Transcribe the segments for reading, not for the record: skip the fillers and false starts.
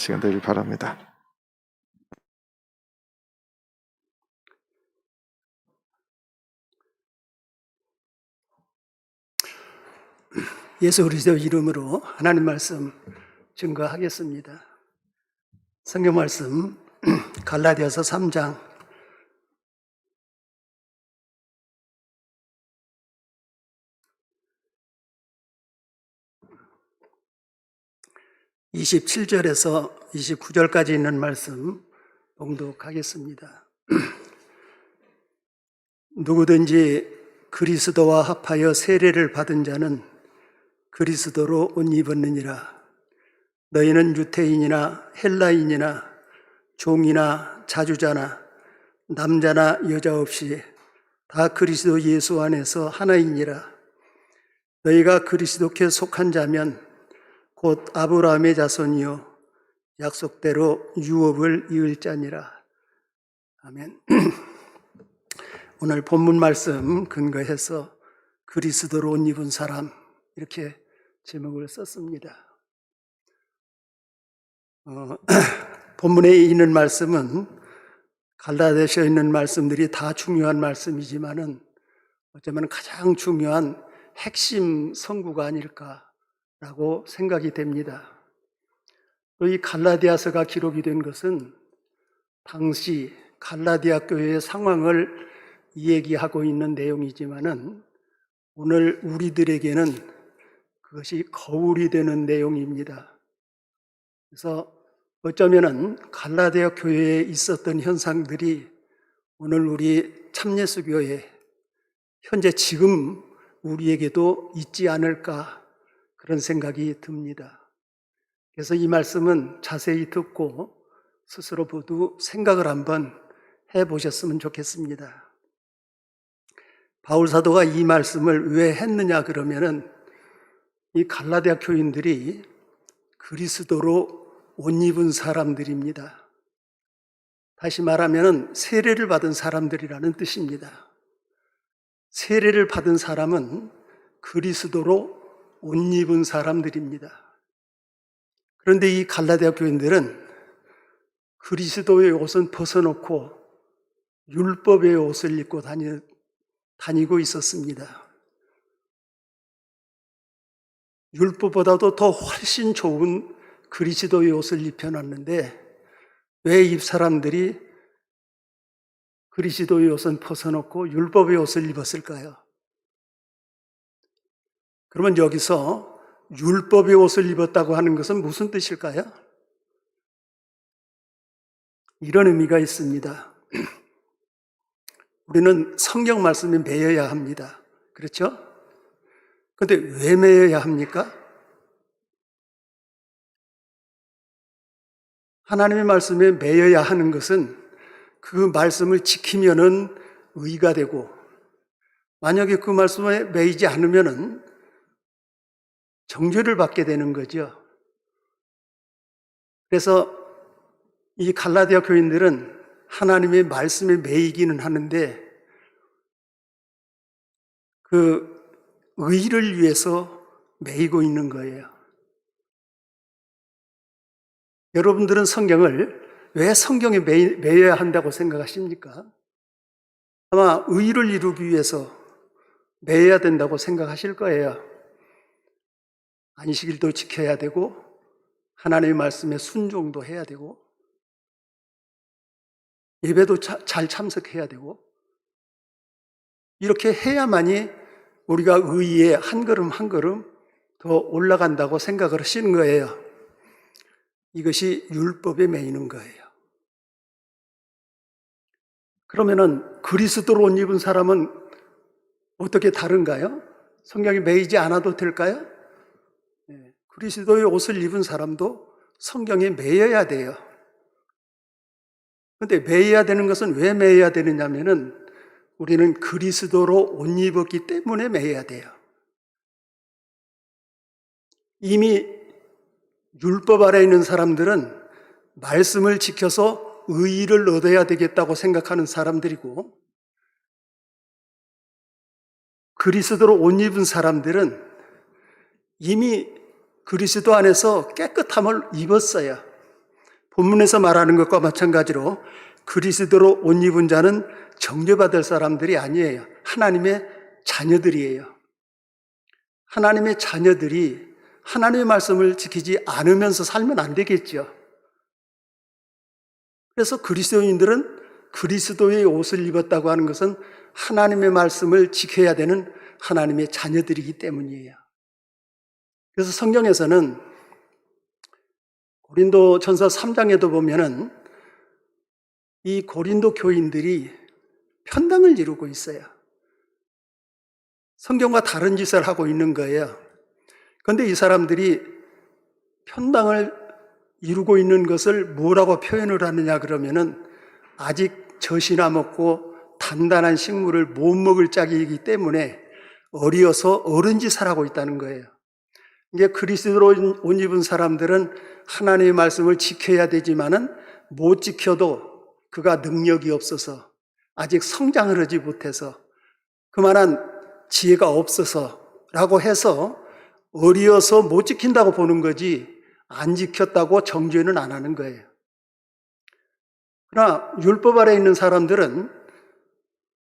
시간 되길 바랍니다. 예수 그리스도 이름으로 하나님 말씀 증거하겠습니다. 성경 말씀 갈라디아서 3장 27절에서 29절까지 있는 말씀 봉독하겠습니다. 누구든지 그리스도와 합하여 세례를 받은 자는 그리스도로 옷 입었느니라. 너희는 유태인이나 헬라인이나 종이나 자주자나 남자나 여자 없이 다 그리스도 예수 안에서 하나이니라. 너희가 그리스도께 속한 자면 곧 아브라함의 자손이요 약속대로 유업을 이을 자니라. 아멘. 오늘 본문 말씀 근거해서 그리스도로 옷 입은 사람 이렇게 제목을 썼습니다. 본문에 있는 말씀은 갈라디아서에 있는 말씀들이 다 중요한 말씀이지만은 어쩌면 가장 중요한 핵심 선구가 아닐까라고 생각이 됩니다. 또 이 갈라디아서가 기록이 된 것은 당시 갈라디아 교회의 상황을 얘기하고 있는 내용이지만은 오늘 우리들에게는 그것이 거울이 되는 내용입니다. 그래서 어쩌면은 갈라디아 교회에 있었던 현상들이 오늘 우리 참예수교회 현재 지금 우리에게도 있지 않을까 그런 생각이 듭니다. 그래서 이 말씀은 자세히 듣고 스스로 모두 생각을 한번 해보셨으면 좋겠습니다. 바울 사도가 이 말씀을 왜 했느냐 그러면은 이 갈라디아 교인들이 그리스도로 옷 입은 사람들입니다. 다시 말하면 세례를 받은 사람들이라는 뜻입니다. 세례를 받은 사람은 그리스도로 옷 입은 사람들입니다. 그런데 이 갈라디아 교인들은 그리스도의 옷은 벗어놓고 율법의 옷을 입고 다니고 있었습니다. 율법보다도 더 훨씬 좋은 그리스도의 옷을 입혀놨는데 왜 이 사람들이 그리스도의 옷은 벗어놓고 율법의 옷을 입었을까요? 그러면 여기서 율법의 옷을 입었다고 하는 것은 무슨 뜻일까요? 이런 의미가 있습니다. 우리는 성경 말씀에 매여야 합니다. 그렇죠? 그런데 왜 매여야 합니까? 하나님의 말씀에 매여야 하는 것은 그 말씀을 지키면은 의가 되고 만약에 그 말씀에 매이지 않으면은 정죄를 받게 되는 거죠. 그래서 이 갈라디아 교인들은 하나님의 말씀에 매이기는 하는데 그 의를 위해서 매이고 있는 거예요. 여러분들은 성경을 왜 성경에 매여야 한다고 생각하십니까? 아마 의를 이루기 위해서 매여야 된다고 생각하실 거예요. 안식일도 지켜야 되고 하나님의 말씀에 순종도 해야 되고 예배도 잘 참석해야 되고 이렇게 해야만이 우리가 의에 한 걸음 한 걸음 더 올라간다고 생각을 하시는 거예요. 이것이 율법에 매이는 거예요. 그러면은 그리스도로 옷 입은 사람은 어떻게 다른가요? 성경에 매이지 않아도 될까요? 그리스도의 옷을 입은 사람도 성경에 매여야 돼요. 그런데 매여야 되는 것은 왜 매여야 되느냐면은 우리는 그리스도로 옷 입었기 때문에 매여야 돼요. 이미 율법 아래 있는 사람들은 말씀을 지켜서 의의를 얻어야 되겠다고 생각하는 사람들이고 그리스도로 옷 입은 사람들은 이미 그리스도 안에서 깨끗함을 입었어요. 본문에서 말하는 것과 마찬가지로 그리스도로 옷 입은 자는 정죄받을 사람들이 아니에요. 하나님의 자녀들이에요. 하나님의 자녀들이 하나님의 말씀을 지키지 않으면서 살면 안 되겠죠. 그래서 그리스도인들은 그리스도의 옷을 입었다고 하는 것은 하나님의 말씀을 지켜야 되는 하나님의 자녀들이기 때문이에요. 그래서 성경에서는 고린도 전서 3장에도 보면은 이 고린도 교인들이 편당을 이루고 있어요. 성경과 다른 짓을 하고 있는 거예요. 그런데 이 사람들이 편당을 이루고 있는 것을 뭐라고 표현을 하느냐 그러면은 아직 젖이나 먹고 단단한 식물을 못 먹을 짝이기 때문에 어리어서 어른 짓을 하고 있다는 거예요. 이게 그리스도로 옷 입은 사람들은 하나님의 말씀을 지켜야 되지만은 못 지켜도 그가 능력이 없어서 아직 성장을 하지 못해서 그만한 지혜가 없어서라고 해서 어리어서 못 지킨다고 보는 거지 안 지켰다고 정죄는 안 하는 거예요. 그러나 율법 아래 있는 사람들은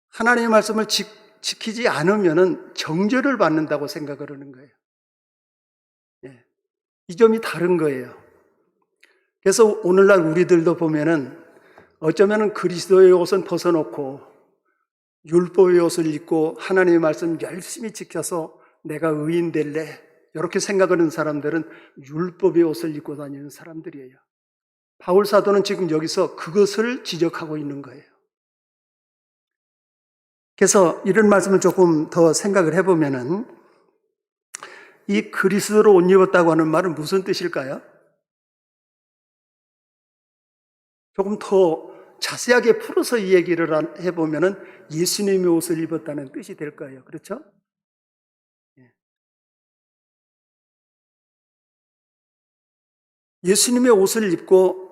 하나님의 말씀을 지키지 않으면 정죄를 받는다고 생각을 하는 거예요. 이 점이 다른 거예요. 그래서 오늘날 우리들도 보면은 어쩌면 그리스도의 옷은 벗어놓고 율법의 옷을 입고 하나님의 말씀 열심히 지켜서 내가 의인 될래 이렇게 생각하는 사람들은 율법의 옷을 입고 다니는 사람들이에요. 바울 사도는 지금 여기서 그것을 지적하고 있는 거예요. 그래서 이런 말씀을 조금 더 생각을 해보면은 이 그리스도로 옷 입었다고 하는 말은 무슨 뜻일까요? 조금 더 자세하게 풀어서 이 얘기를 해보면은 예수님의 옷을 입었다는 뜻이 될 거예요. 그렇죠? 예수님의 옷을 입고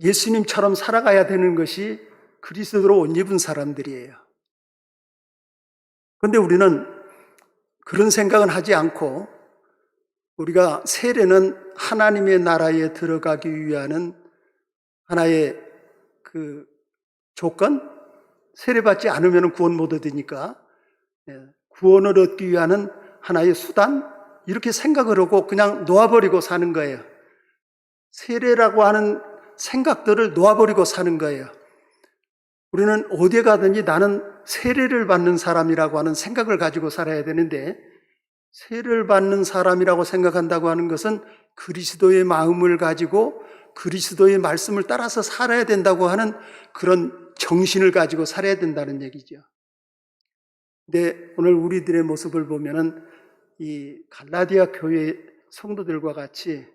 예수님처럼 살아가야 되는 것이 그리스도로 옷 입은 사람들이에요. 그런데 우리는 그런 생각은 하지 않고 우리가 세례는 하나님의 나라에 들어가기 위한 하나의 그 조건? 세례받지 않으면 구원 못 얻으니까 구원을 얻기 위한 하나의 수단? 이렇게 생각을 하고 그냥 놓아버리고 사는 거예요. 세례라고 하는 생각들을 놓아버리고 사는 거예요. 우리는 어디에 가든지 나는 세례를 받는 사람이라고 하는 생각을 가지고 살아야 되는데 세례를 받는 사람이라고 생각한다고 하는 것은 그리스도의 마음을 가지고 그리스도의 말씀을 따라서 살아야 된다고 하는 그런 정신을 가지고 살아야 된다는 얘기죠. 근데 오늘 우리들의 모습을 보면은 이 갈라디아 교회 성도들과 같이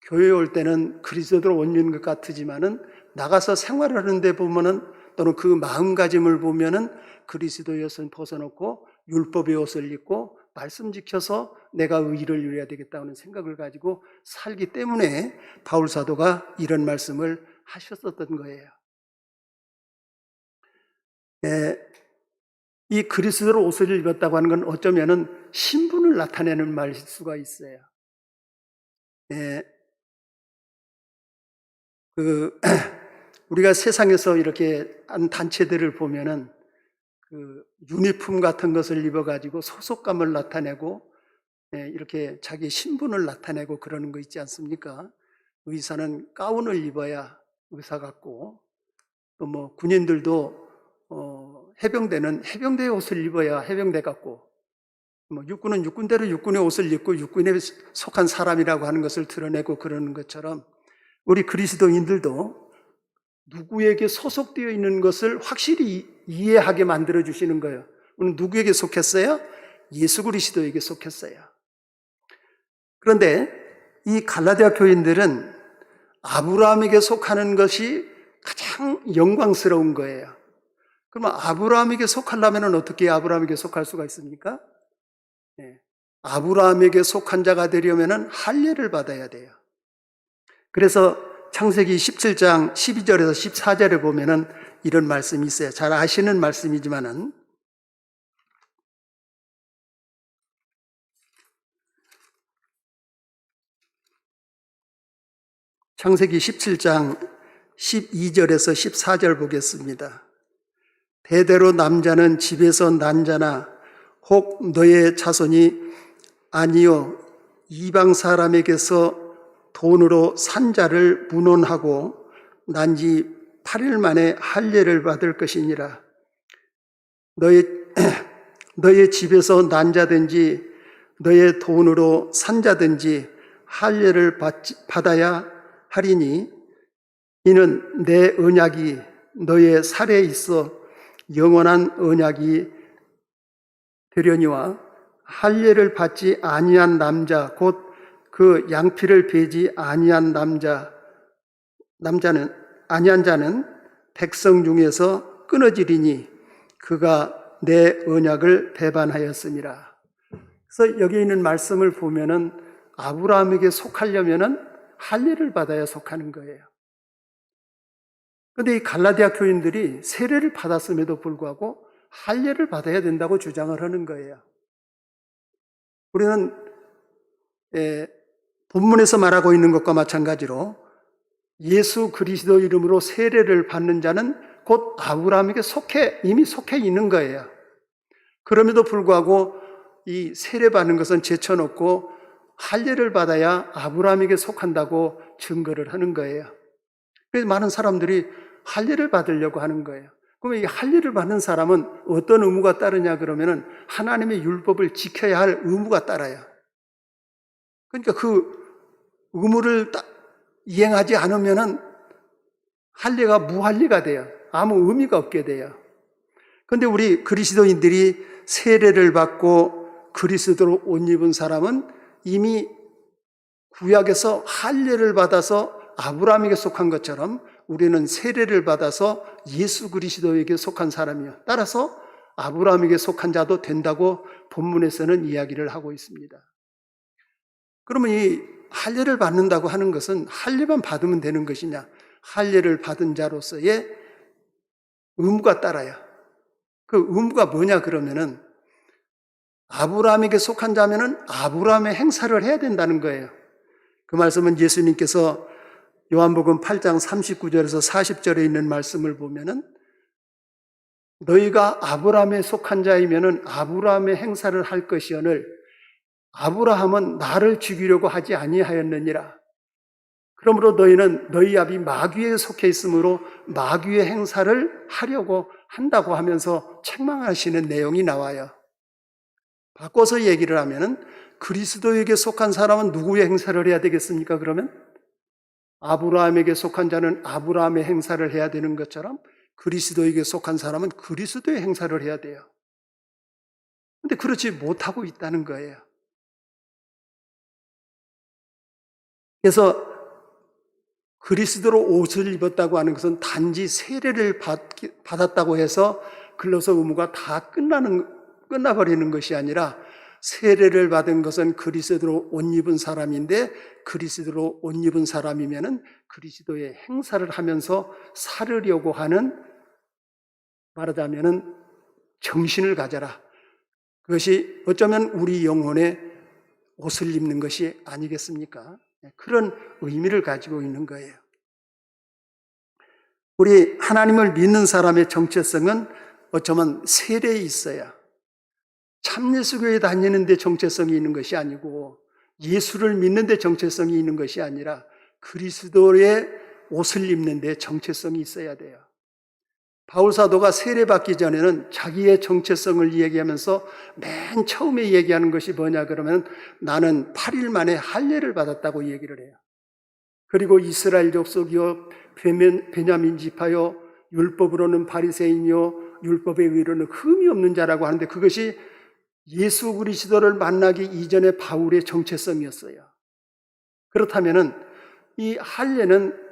교회에 올 때는 그리스도로 옷 입는 것 같지만은 나가서 생활하는 데 보면은 또는 그 마음가짐을 보면은 그리스도의 옷을 벗어놓고 율법의 옷을 입고 말씀 지켜서 내가 의를 이루어야 되겠다는 생각을 가지고 살기 때문에 바울 사도가 이런 말씀을 하셨었던 거예요. 이 그리스도로 옷을 입었다고 하는 건 어쩌면은 신분을 나타내는 말일 수가 있어요. 우리가 세상에서 이렇게 한 단체들을 보면은 그 유니폼 같은 것을 입어가지고 소속감을 나타내고 이렇게 자기 신분을 나타내고 그러는 거 있지 않습니까? 의사는 가운을 입어야 의사 같고 또 뭐 군인들도 해병대는 해병대의 옷을 입어야 해병대 같고 뭐 육군은 육군대로 육군의 옷을 입고 육군에 속한 사람이라고 하는 것을 드러내고 그러는 것처럼 우리 그리스도인들도 누구에게 소속되어 있는 것을 확실히 이해하게 만들어 주시는 거예요. 오늘 누구에게 속했어요? 예수 그리스도에게 속했어요. 그런데 이 갈라디아 교인들은 아브라함에게 속하는 것이 가장 영광스러운 거예요. 그러면 아브라함에게 속하려면 어떻게 아브라함에게 속할 수가 있습니까? 아브라함에게 속한 자가 되려면 할례를 받아야 돼요. 그래서 창세기 17장 12절에서 14절에 보면은 이런 말씀이 있어요. 잘 아시는 말씀이지만은 창세기 17장 12절에서 14절 보겠습니다. 대대로 남자는 집에서 난 자나 혹 너의 자손이 아니요 이방 사람에게서 돈으로 산 자를 문혼하고 난 지 8일 만에 할례를 받을 것이니라. 너의 집에서 난 자든지 너의 돈으로 산 자든지 할례를 받아야 하리니 이는 내 언약이 너의 살에 있어 영원한 언약이 되려니와 할례를 받지 아니한 남자 곧 그 양피를 베지 아니한 아니한 자는 백성 중에서 끊어지리니 그가 내 언약을 배반하였음이라. 그래서 여기 있는 말씀을 보면은 아브라함에게 속하려면은 할례를 받아야 속하는 거예요. 그런데 이 갈라디아 교인들이 세례를 받았음에도 불구하고 할례를 받아야 된다고 주장을 하는 거예요. 우리는 본문에서 말하고 있는 것과 마찬가지로 예수 그리스도 이름으로 세례를 받는 자는 곧 아브라함에게 이미 속해 있는 거예요. 그럼에도 불구하고 이 세례 받는 것은 제쳐놓고 할례를 받아야 아브라함에게 속한다고 증거를 하는 거예요. 그래서 많은 사람들이 할례를 받으려고 하는 거예요. 그러면 이 할례를 받는 사람은 어떤 의무가 따르냐 그러면은 하나님의 율법을 지켜야 할 의무가 따라요. 그러니까 그 의무를 이행하지 않으면은 할례가 무할례가 돼요. 아무 의미가 없게 돼요. 그런데 우리 그리스도인들이 세례를 받고 그리스도로 옷 입은 사람은 이미 구약에서 할례를 받아서 아브라함에게 속한 것처럼 우리는 세례를 받아서 예수 그리스도에게 속한 사람이요. 따라서 아브라함에게 속한 자도 된다고 본문에서는 이야기를 하고 있습니다. 그러면 이 할례를 받는다고 하는 것은 할례만 받으면 되는 것이냐? 할례를 받은 자로서의 의무가 따라요. 그 의무가 뭐냐 그러면은 아브라함에게 속한 자면은 아브라함의 행사를 해야 된다는 거예요. 그 말씀은 예수님께서 요한복음 8장 39절에서 40절에 있는 말씀을 보면은 너희가 아브라함에 속한 자이면은 아브라함의 행사를 할 것이오늘 아브라함은 나를 죽이려고 하지 아니하였느니라. 그러므로 너희는 너희 아비 마귀에 속해 있으므로 마귀의 행사를 하려고 한다고 하면서 책망하시는 내용이 나와요. 바꿔서 얘기를 하면은 그리스도에게 속한 사람은 누구의 행사를 해야 되겠습니까? 그러면 아브라함에게 속한 자는 아브라함의 행사를 해야 되는 것처럼 그리스도에게 속한 사람은 그리스도의 행사를 해야 돼요. 그런데 그렇지 못하고 있다는 거예요. 그래서 그리스도로 옷을 입었다고 하는 것은 단지 세례를 받았다고 해서 근로서 의무가 다 끝나버리는 것이 아니라 세례를 받은 것은 그리스도로 옷 입은 사람인데 그리스도로 옷 입은 사람이면은 그리스도의 행사를 하면서 살으려고 하는 말하자면은 정신을 가져라. 그것이 어쩌면 우리 영혼에 옷을 입는 것이 아니겠습니까? 그런 의미를 가지고 있는 거예요. 우리 하나님을 믿는 사람의 정체성은 어쩌면 세례에 있어야 참예수교에 다니는 데 정체성이 있는 것이 아니고 예수를 믿는 데 정체성이 있는 것이 아니라 그리스도의 옷을 입는 데 정체성이 있어야 돼요. 바울 사도가 세례받기 전에는 자기의 정체성을 얘기하면서 맨 처음에 얘기하는 것이 뭐냐 그러면 나는 8일 만에 할례를 받았다고 얘기를 해요. 그리고 이스라엘 족속이요 베냐민 지파요 율법으로는 바리새인이요 율법의 의로는 흠이 없는 자라고 하는데 그것이 예수 그리스도를 만나기 이전의 바울의 정체성이었어요. 그렇다면은 이 할례는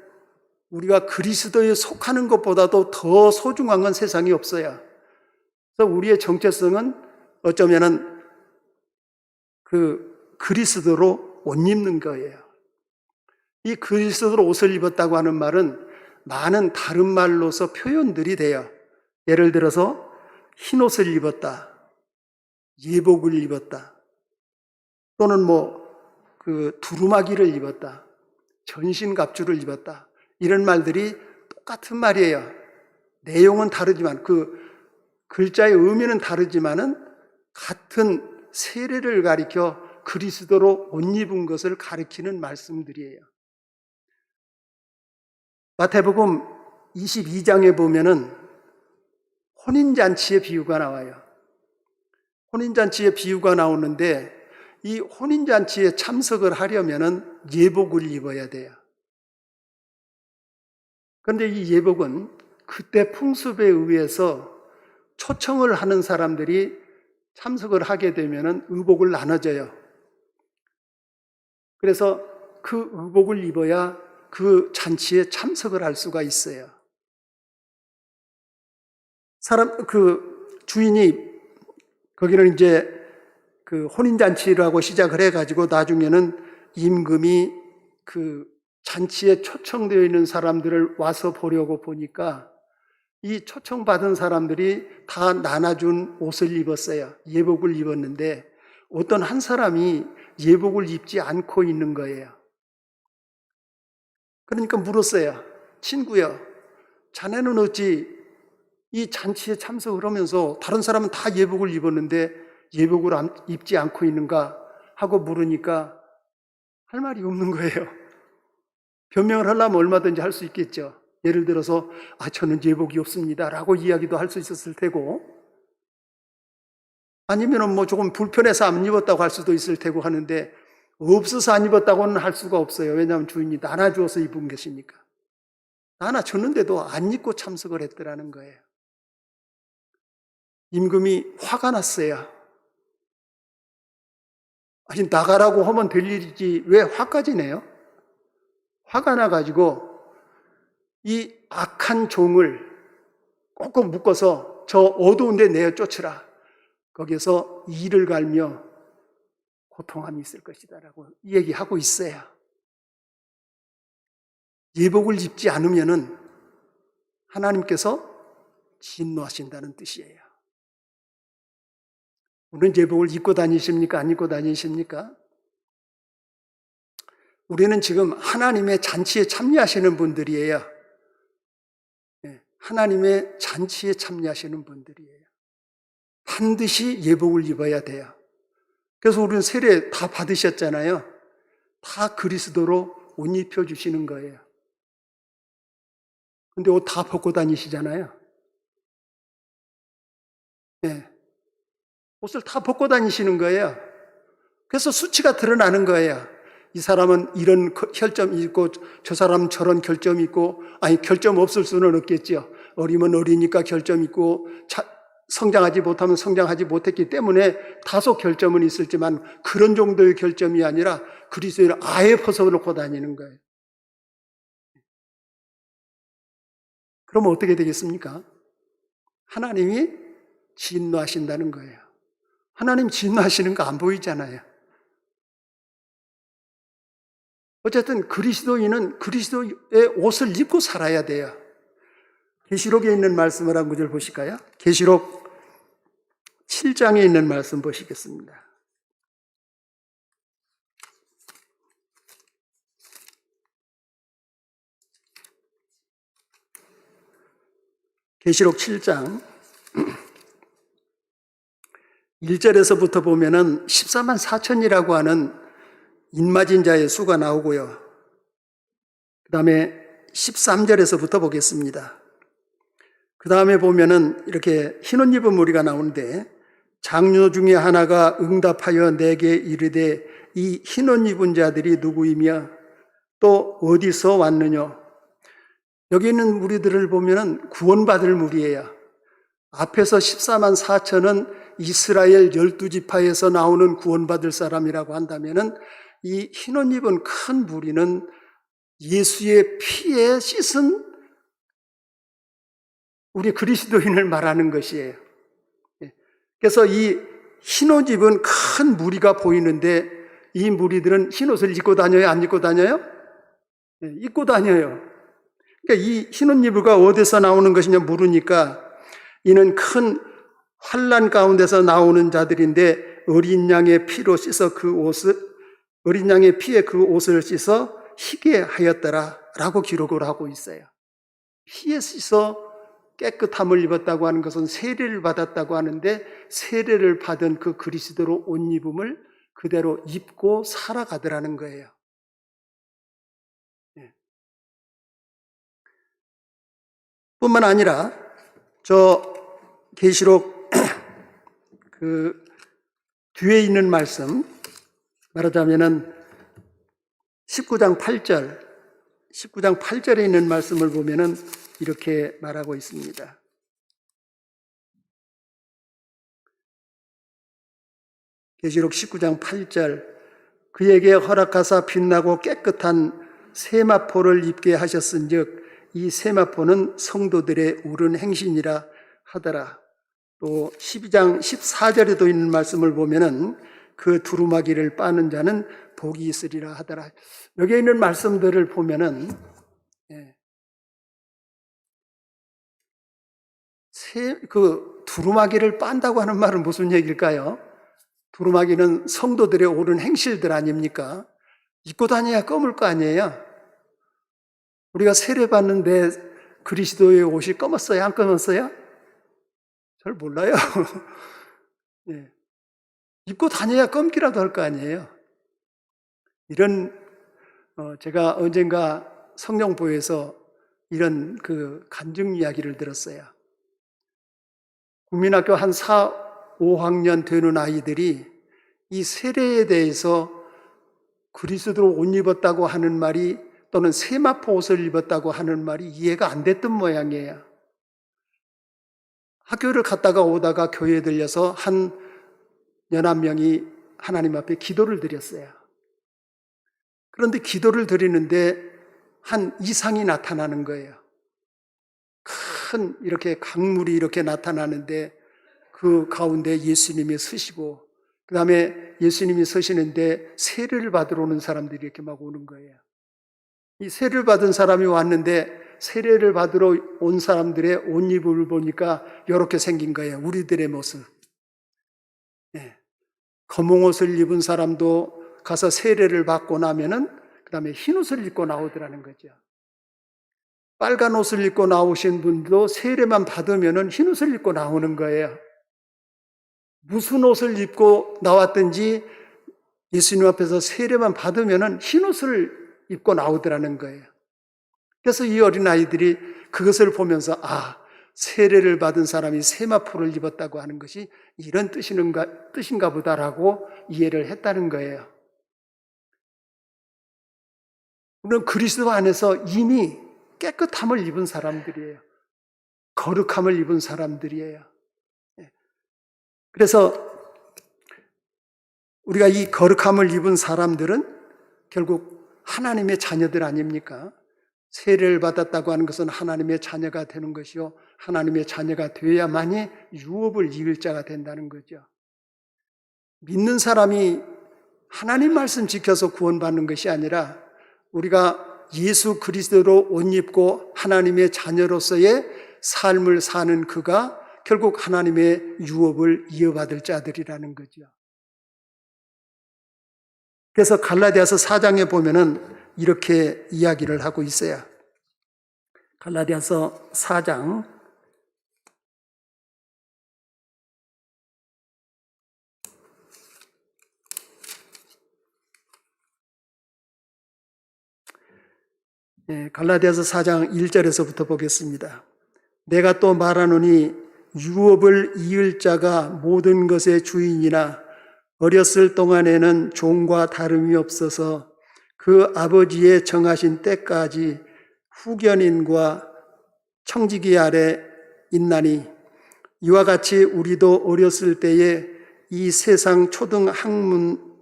우리가 그리스도에 속하는 것보다도 더 소중한 건 세상에 없어요. 그래서 우리의 정체성은 어쩌면은 그 그리스도로 옷 입는 거예요. 이 그리스도로 옷을 입었다고 하는 말은 많은 다른 말로서 표현들이 돼요. 예를 들어서 흰 옷을 입었다, 예복을 입었다, 또는 두루마기를 입었다, 전신갑주를 입었다. 이런 말들이 똑같은 말이에요. 내용은 다르지만 그 글자의 의미는 다르지만은 같은 세례를 가리켜 그리스도로 옷 입은 것을 가리키는 말씀들이에요. 마태복음 22장에 보면은 혼인잔치의 비유가 나와요. 혼인잔치의 비유가 나오는데 이 혼인잔치에 참석을 하려면은 예복을 입어야 돼요. 그런데 이 예복은 그때 풍습에 의해서 초청을 하는 사람들이 참석을 하게 되면은 의복을 나눠줘요. 그래서 그 의복을 입어야 그 잔치에 참석을 할 수가 있어요. 주인이 거기는 이제 그 혼인잔치라고 시작을 해가지고 나중에는 임금이 그 잔치에 초청되어 있는 사람들을 와서 보려고 보니까 이 초청받은 사람들이 다 나눠준 옷을 입었어요. 예복을 입었는데 어떤 한 사람이 예복을 입지 않고 있는 거예요. 그러니까 물었어요. 친구야, 자네는 어찌 이 잔치에 참석을 하면서 다른 사람은 다 예복을 입었는데 예복을 입지 않고 있는가 하고 물으니까 할 말이 없는 거예요. 변명을 하려면 얼마든지 할 수 있겠죠. 예를 들어서 저는 예복이 없습니다 라고 이야기도 할 수 있었을 테고, 아니면 뭐 조금 불편해서 안 입었다고 할 수도 있을 테고 하는데 없어서 안 입었다고는 할 수가 없어요. 왜냐하면 주인이 나눠주어서 입은 것이니까. 나눠줬는데도 안 입고 참석을 했더라는 거예요. 임금이 화가 났어요. 아니, 나가라고 하면 될 일이지 왜 화까지 내요? 화가 나가지고 이 악한 종을 꼭꼭 묶어서 저 어두운 데 내어 쫓으라. 거기서 이를 갈며 고통함이 있을 것이다 라고 얘기하고 있어요. 예복을 입지 않으면은 하나님께서 진노하신다는 뜻이에요. 우리는 예복을 입고 다니십니까? 안 입고 다니십니까? 우리는 지금 하나님의 잔치에 참여하시는 분들이에요. 하나님의 잔치에 참여하시는 분들이에요. 반드시 예복을 입어야 돼요. 그래서 우리는 세례 다 받으셨잖아요. 다 그리스도로 옷 입혀주시는 거예요. 근데 옷 다 벗고 다니시잖아요. 네. 옷을 다 벗고 다니시는 거예요. 그래서 수치가 드러나는 거예요. 이 사람은 이런 결점이 있고 저 사람은 저런 결점이 있고, 아니 결점 없을 수는 없겠죠. 어리면 어리니까 결점 있고 성장하지 못하면 성장하지 못했기 때문에 다소 결점은 있을지만 그런 정도의 결점이 아니라 그리스도를 아예 벗어놓고 다니는 거예요. 그러면 어떻게 되겠습니까? 하나님이 진노하신다는 거예요. 하나님 진노하시는 거 안 보이잖아요. 어쨌든 그리스도인은 그리스도의 옷을 입고 살아야 돼요. 계시록에 있는 말씀을 한 구절 보실까요? 계시록 7장에 있는 말씀 보시겠습니다. 계시록 7장 1절에서부터 보면은 14만 4천이라고 하는 인맞은 자의 수가 나오고요. 그 다음에 13절에서부터 보겠습니다. 그 다음에 보면은 이렇게 흰옷 입은 무리가 나오는데, 장로 중에 하나가 응답하여 내게 이르되 이 흰옷 입은 자들이 누구이며 또 어디서 왔느냐. 여기 있는 무리들을 보면은 구원받을 무리예요. 앞에서 14만 4천은 이스라엘 12지파에서 나오는 구원받을 사람이라고 한다면은 이 흰옷 입은 큰 무리는 예수의 피에 씻은 우리 그리스도인을 말하는 것이에요. 그래서 이 흰옷 입은 큰 무리가 보이는데, 이 무리들은 흰옷을 입고 다녀요? 안 입고 다녀요? 입고 다녀요. 그러니까 이 흰옷 입으가 어디서 나오는 것이냐 물으니까, 이는 큰 환난 가운데서 나오는 자들인데 어린 양의 피로 씻어 그 옷을, 어린 양의 피에 그 옷을 씻어 희게 하였더라라고 기록을 하고 있어요. 피에 씻어 깨끗함을 입었다고 하는 것은 세례를 받았다고 하는데, 세례를 받은 그 그리스도로 옷 입음을 그대로 입고 살아가더라는 거예요. 뿐만 아니라 저 계시록 그 뒤에 있는 말씀, 말하자면은 19장 8절에 있는 말씀을 보면은 이렇게 말하고 있습니다. 계시록 19장 8절, 그에게 허락하사 빛나고 깨끗한 세마포를 입게 하셨은즉 이 세마포는 성도들의 옳은 행신이라 하더라. 또 12장 14절에도 있는 말씀을 보면은 그 두루마기를 빠는 자는 복이 있으리라 하더라. 여기에 있는 말씀들을 보면은 그 두루마기를 빤다고 하는 말은 무슨 얘기일까요? 두루마기는 성도들의 옳은 행실들 아닙니까? 입고 다녀야 검을 거 아니에요? 우리가 세례받는데 그리스도의 옷이 검었어요? 안 검었어요? 잘 몰라요. 예. 입고 다녀야 검기라도 할 거 아니에요? 이런, 제가 언젠가 성령부에서 이런 그 간증 이야기를 들었어요. 국민학교 한 4, 5학년 되는 아이들이 이 세례에 대해서 그리스도로 옷 입었다고 하는 말이, 또는 세마포 옷을 입었다고 하는 말이 이해가 안 됐던 모양이에요. 학교를 갔다가 오다가 교회에 들려서 한 11명이 하나님 앞에 기도를 드렸어요. 그런데 기도를 드리는데 한 이상이 나타나는 거예요. 큰 이렇게 강물이 이렇게 나타나는데 그 가운데 예수님이 서시고, 그 다음에 예수님이 서시는데 세례를 받으러 오는 사람들이 이렇게 막 오는 거예요. 이 세례를 받은 사람이 왔는데 세례를 받으러 온 사람들의 옷 입을 보니까 이렇게 생긴 거예요. 우리들의 모습. 검은 옷을 입은 사람도 가서 세례를 받고 나면은 그 다음에 흰 옷을 입고 나오더라는 거죠. 빨간 옷을 입고 나오신 분도 세례만 받으면은 흰 옷을 입고 나오는 거예요. 무슨 옷을 입고 나왔든지 예수님 앞에서 세례만 받으면은 흰 옷을 입고 나오더라는 거예요. 그래서 이 어린아이들이 그것을 보면서, 세례를 받은 사람이 세마포를 입었다고 하는 것이 이런 뜻인가 보다라고 이해를 했다는 거예요. 우리는 그리스도 안에서 이미 깨끗함을 입은 사람들이에요. 거룩함을 입은 사람들이에요. 그래서 우리가 이 거룩함을 입은 사람들은 결국 하나님의 자녀들 아닙니까? 세례를 받았다고 하는 것은 하나님의 자녀가 되는 것이요, 하나님의 자녀가 되어야만이 유업을 이을 자가 된다는 거죠. 믿는 사람이 하나님 말씀 지켜서 구원받는 것이 아니라 우리가 예수 그리스도로 옷 입고 하나님의 자녀로서의 삶을 사는 그가 결국 하나님의 유업을 이어받을 자들이라는 거죠. 그래서 갈라디아서 4장에 보면은 이렇게 이야기를 하고 있어요. 갈라디아서 4장 1절에서부터 보겠습니다. 내가 또 말하노니 유업을 이을 자가 모든 것의 주인이나 어렸을 동안에는 종과 다름이 없어서 그 아버지의 정하신 때까지 후견인과 청지기 아래 있나니, 이와 같이 우리도 어렸을 때에 이 세상 초등 학문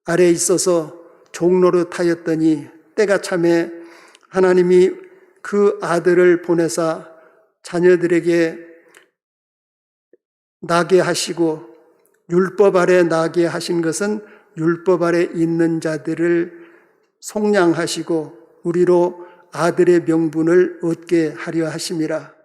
아래 있어서 종노릇하였더니 때가 참에 하나님이 그 아들을 보내사 자녀들에게 나게 하시고, 율법 아래 나게 하신 것은 율법 아래 있는 자들을 속량하시고 우리로 아들의 명분을 얻게 하려 하심이라.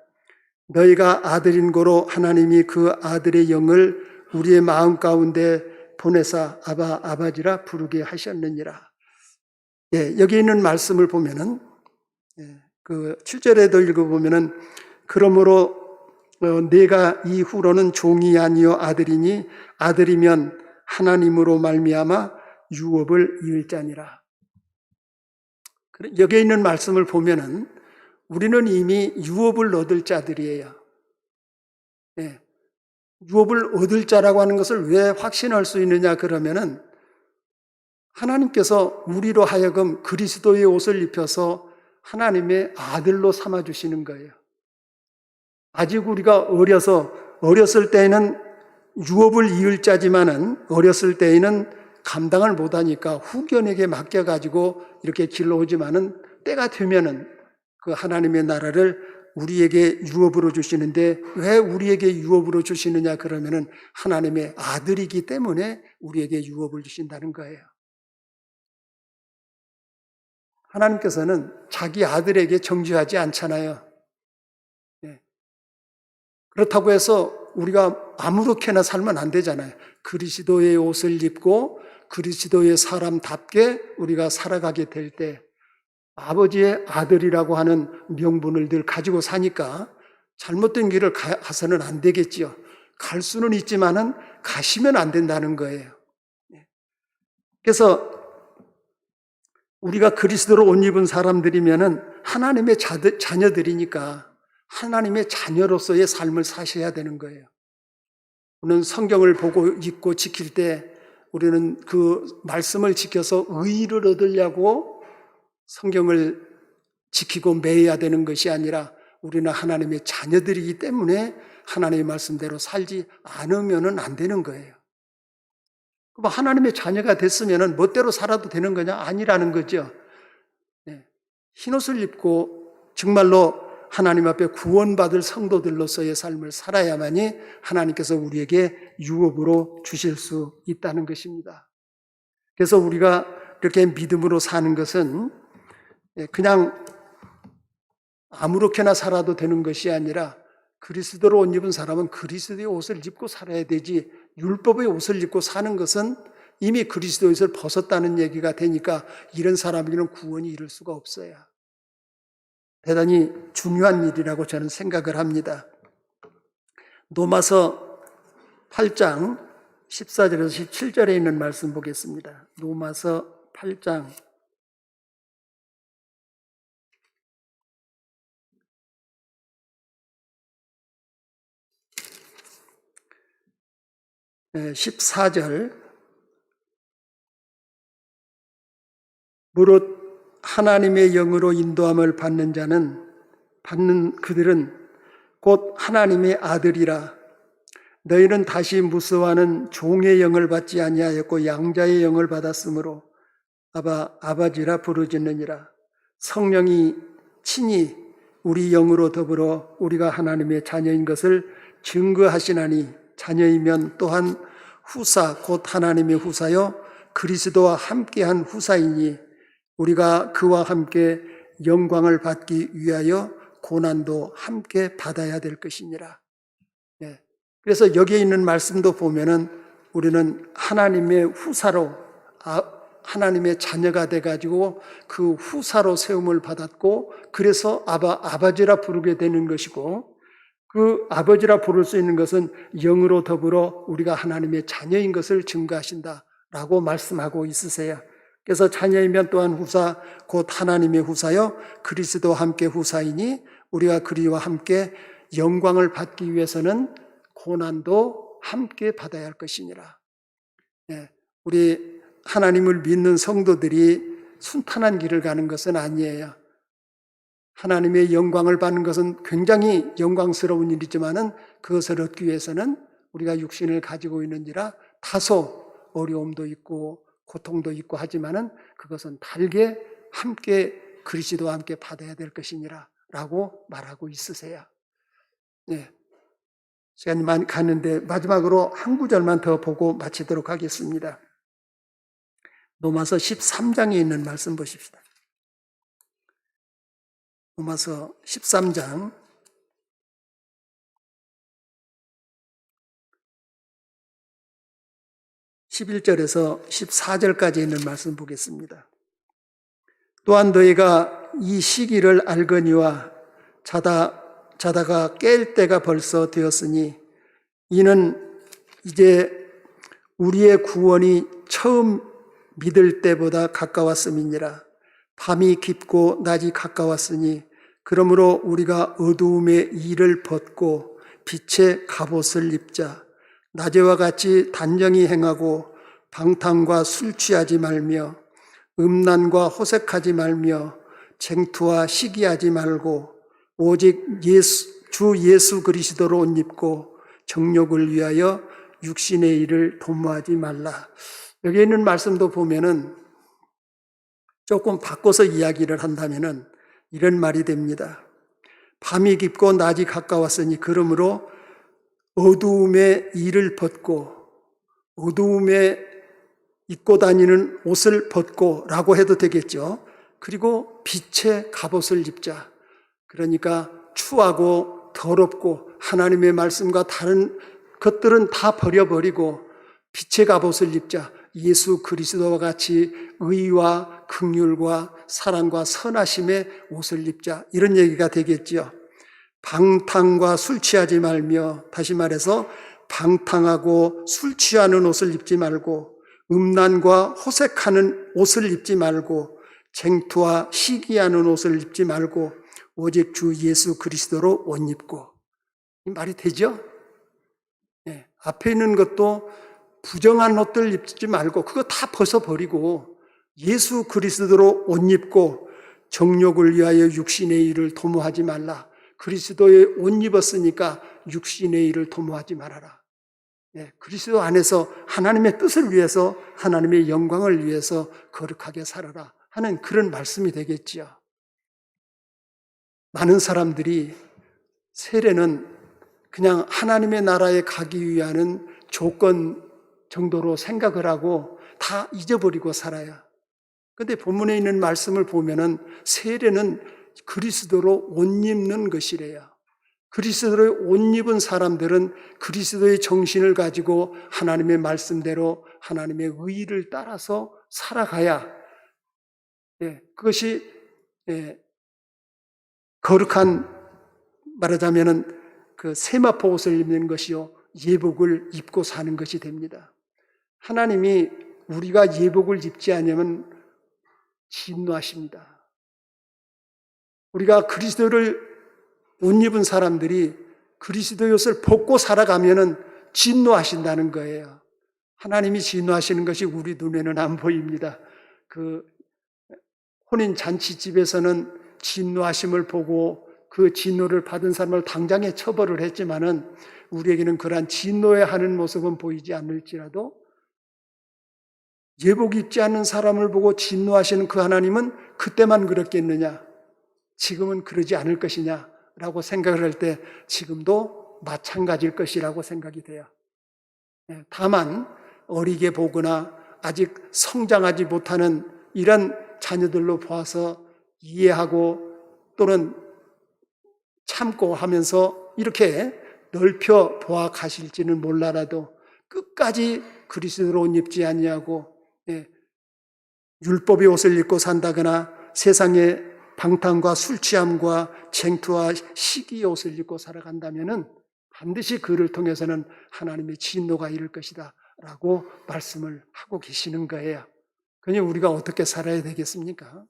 너희가 아들인 고로 하나님이 그 아들의 영을 우리의 마음 가운데 보내사 아바 아버지라 부르게 하셨느니라. 예, 여기 있는 말씀을 보면은, 그 7절에도 읽어보면은, 그러므로 내가 이후로는 종이 아니요 아들이니 아들이면 하나님으로 말미암아 유업을 이을 자니라. 여기 있는 말씀을 보면은 우리는 이미 유업을 얻을 자들이에요. 예, 유업을 얻을 자라고 하는 것을 왜 확신할 수 있느냐 그러면은 하나님께서 우리로 하여금 그리스도의 옷을 입혀서 하나님의 아들로 삼아주시는 거예요. 아직 우리가 어렸을 때에는 유업을 이을 자지만은 어렸을 때에는 감당을 못하니까 후견에게 맡겨가지고 이렇게 길러오지만은 때가 되면은 그 하나님의 나라를 우리에게 유업으로 주시는데 왜 우리에게 유업으로 주시느냐 그러면은 하나님의 아들이기 때문에 우리에게 유업을 주신다는 거예요. 하나님께서는 자기 아들에게 정죄하지 않잖아요. 그렇다고 해서 우리가 아무렇게나 살면 안 되잖아요. 그리스도의 옷을 입고 그리스도의 사람답게 우리가 살아가게 될 때 아버지의 아들이라고 하는 명분을 늘 가지고 사니까 잘못된 길을 가서는 안 되겠지요. 갈 수는 있지만은 가시면 안 된다는 거예요. 그래서 우리가 그리스도로 옷 입은 사람들이면은 하나님의 자녀들이니까 하나님의 자녀로서의 삶을 사셔야 되는 거예요. 우리는 성경을 보고 읽고 지킬 때 우리는 그 말씀을 지켜서 의의를 얻으려고 성경을 지키고 매여야 되는 것이 아니라 우리는 하나님의 자녀들이기 때문에 하나님의 말씀대로 살지 않으면 안 되는 거예요. 그럼 하나님의 자녀가 됐으면 멋대로 살아도 되는 거냐? 아니라는 거죠. 흰옷을 입고 정말로 하나님 앞에 구원받을 성도들로서의 삶을 살아야만이 하나님께서 우리에게 유업으로 주실 수 있다는 것입니다. 그래서 우리가 이렇게 믿음으로 사는 것은 그냥 아무렇게나 살아도 되는 것이 아니라 그리스도로 옷 입은 사람은 그리스도의 옷을 입고 살아야 되지 율법의 옷을 입고 사는 것은 이미 그리스도의 옷을 벗었다는 얘기가 되니까 이런 사람에게는 구원이 이룰 수가 없어요. 대단히 중요한 일이라고 저는 생각을 합니다. 로마서 8장 14절에서 17절에 있는 말씀 보겠습니다. 로마서 8장 14절 무릇 하나님의 영으로 인도함을 받는 그들은 곧 하나님의 아들이라. 너희는 다시 무서워하는 종의 영을 받지 아니하였고 양자의 영을 받았으므로 아바지라 부르짖느니라. 성령이 친히 우리 영으로 더불어 우리가 하나님의 자녀인 것을 증거하시나니 자녀이면 또한 후사 곧 하나님의 후사요 그리스도와 함께한 후사이니 우리가 그와 함께 영광을 받기 위하여 고난도 함께 받아야 될 것이니라. 그래서 여기에 있는 말씀도 보면은 우리는 하나님의 후사로 하나님의 자녀가 돼가지고 그 후사로 세움을 받았고 그래서 아버지라 부르게 되는 것이고 그 아버지라 부를 수 있는 것은 영으로 더불어 우리가 하나님의 자녀인 것을 증거하신다라고 말씀하고 있으세요. 그래서 자녀이면 또한 후사 곧 하나님의 후사요 그리스도와 함께 후사이니 우리가 그리와 함께 영광을 받기 위해서는 고난도 함께 받아야 할 것이니라. 우리 하나님을 믿는 성도들이 순탄한 길을 가는 것은 아니에요. 하나님의 영광을 받는 것은 굉장히 영광스러운 일이지만은 그것을 얻기 위해서는 우리가 육신을 가지고 있는지라 다소 어려움도 있고 고통도 있고 하지만은 그것은 달게 함께 그리스도와 함께 받아야 될 것이니라 라고 말하고 있으세요. 시간이 많이 갔는데 마지막으로 한 구절만 더 보고 마치도록 하겠습니다. 로마서 13장에 있는 말씀 보십시다. 로마서 13장 11절에서 14절까지 있는 말씀 보겠습니다. 또한 너희가 이 시기를 알거니와 자다가 깰 때가 벌써 되었으니 이는 이제 우리의 구원이 처음 믿을 때보다 가까웠음이니라. 밤이 깊고 낮이 가까웠으니 그러므로 우리가 어두움의 일을 벗고 빛의 갑옷을 입자. 낮에와 같이 단정히 행하고 방탕과 술 취하지 말며 음란과 호색하지 말며 쟁투와 시기하지 말고 오직 주 예수 그리스도로 옷 입고 정욕을 위하여 육신의 일을 도모하지 말라. 여기 있는 말씀도 보면은 조금 바꿔서 이야기를 한다면은 이런 말이 됩니다. 밤이 깊고 낮이 가까웠으니 그러므로 어두움의 일을 벗고 어두움에 입고 다니는 옷을 벗고 라고 해도 되겠죠. 그리고 빛의 갑옷을 입자. 그러니까 추하고 더럽고 하나님의 말씀과 다른 것들은 다 버려버리고 빛의 갑옷을 입자. 예수 그리스도와 같이 의와 긍휼과 사랑과 선하심의 옷을 입자. 이런 얘기가 되겠지요. 방탕과 술 취하지 말며, 다시 말해서 방탕하고 술 취하는 옷을 입지 말고 음란과 호색하는 옷을 입지 말고 쟁투와 시기하는 옷을 입지 말고 오직 주 예수 그리스도로 옷 입고. 이 말이 되죠? 네, 앞에 있는 것도 부정한 옷들 입지 말고 그거 다 벗어버리고 예수 그리스도로 옷 입고 정욕을 위하여 육신의 일을 도모하지 말라. 그리스도의 옷 입었으니까 육신의 일을 도모하지 말아라. 네, 그리스도 안에서 하나님의 뜻을 위해서 하나님의 영광을 위해서 거룩하게 살아라 하는 그런 말씀이 되겠지요. 많은 사람들이 세례는 그냥 하나님의 나라에 가기 위한 조건 정도로 생각을 하고 다 잊어버리고 살아요. 그런데 본문에 있는 말씀을 보면은 세례는 그리스도로 옷 입는 것이래요. 그리스도로 옷 입은 사람들은 그리스도의 정신을 가지고 하나님의 말씀대로 하나님의 의의를 따라서 살아가야 그것이 거룩한, 말하자면은 그 세마포 옷을 입는 것이요 예복을 입고 사는 것이 됩니다. 하나님이 우리가 예복을 입지 않으면 진노하십니다. 우리가 그리스도를 옷 입은 사람들이 그리스도의 옷을 벗고 살아가면은 진노하신다는 거예요. 하나님이 진노하시는 것이 우리 눈에는 안 보입니다. 그 혼인 잔치집에서는 진노하심을 보고 그 진노를 받은 사람을 당장에 처벌을 했지만은 우리에게는 그러한 진노해 하는 모습은 보이지 않을지라도 예복 입지 않는 사람을 보고 진노하시는 그 하나님은 그때만 그렇겠느냐? 지금은 그러지 않을 것이냐라고 생각을 할 때 지금도 마찬가지일 것이라고 생각이 돼요. 다만 어리게 보거나 아직 성장하지 못하는 이런 자녀들로 보아서 이해하고 또는 참고 하면서 이렇게 넓혀 보아 가실지는 몰라라도 끝까지 그리스도로 옷 입지 아니하고 율법의 옷을 입고 산다거나 세상의 방탕과 술 취함과 쟁투와 시기의 옷을 입고 살아간다면은 반드시 그를 통해서는 하나님의 진노가 이를 것이다 라고 말씀을 하고 계시는 거예요. 그러니 우리가 어떻게 살아야 되겠습니까?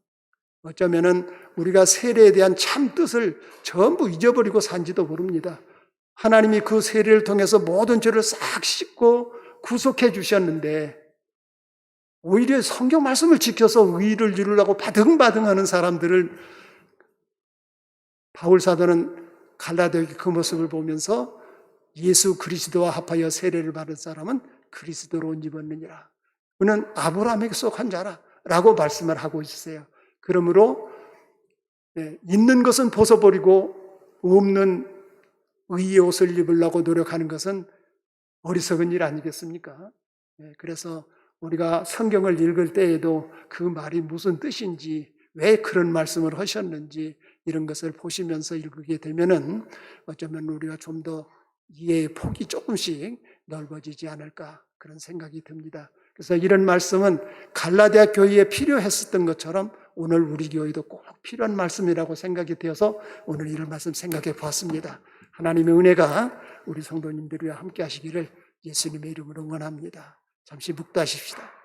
어쩌면은 우리가 세례에 대한 참 뜻을 전부 잊어버리고 산지도 모릅니다. 하나님이 그 세례를 통해서 모든 죄를 싹 씻고 구속해 주셨는데 오히려 성경 말씀을 지켜서 의의를 이루려고 바등바등하는 사람들을 바울 사도는 갈라디아의 그 모습을 보면서 예수 그리스도와 합하여 세례를 받은 사람은 그리스도로 옷 입었느니라. 그는 아브라함에게 속한 자라 라고 말씀을 하고 있어요. 그러므로 있는 것은 벗어버리고 없는 의의 옷을 입으려고 노력하는 것은 어리석은 일 아니겠습니까? 그래서 우리가 성경을 읽을 때에도 그 말이 무슨 뜻인지, 왜 그런 말씀을 하셨는지 이런 것을 보시면서 읽게 되면은 어쩌면 우리가 좀 더 이해의 폭이 조금씩 넓어지지 않을까 그런 생각이 듭니다. 그래서 이런 말씀은 갈라디아 교회에 필요했었던 것처럼 오늘 우리 교회도 꼭 필요한 말씀이라고 생각이 되어서 오늘 이런 말씀 생각해 보았습니다. 하나님의 은혜가 우리 성도님들과 함께 하시기를 예수님의 이름으로 원합니다. 잠시 묵도하십시다.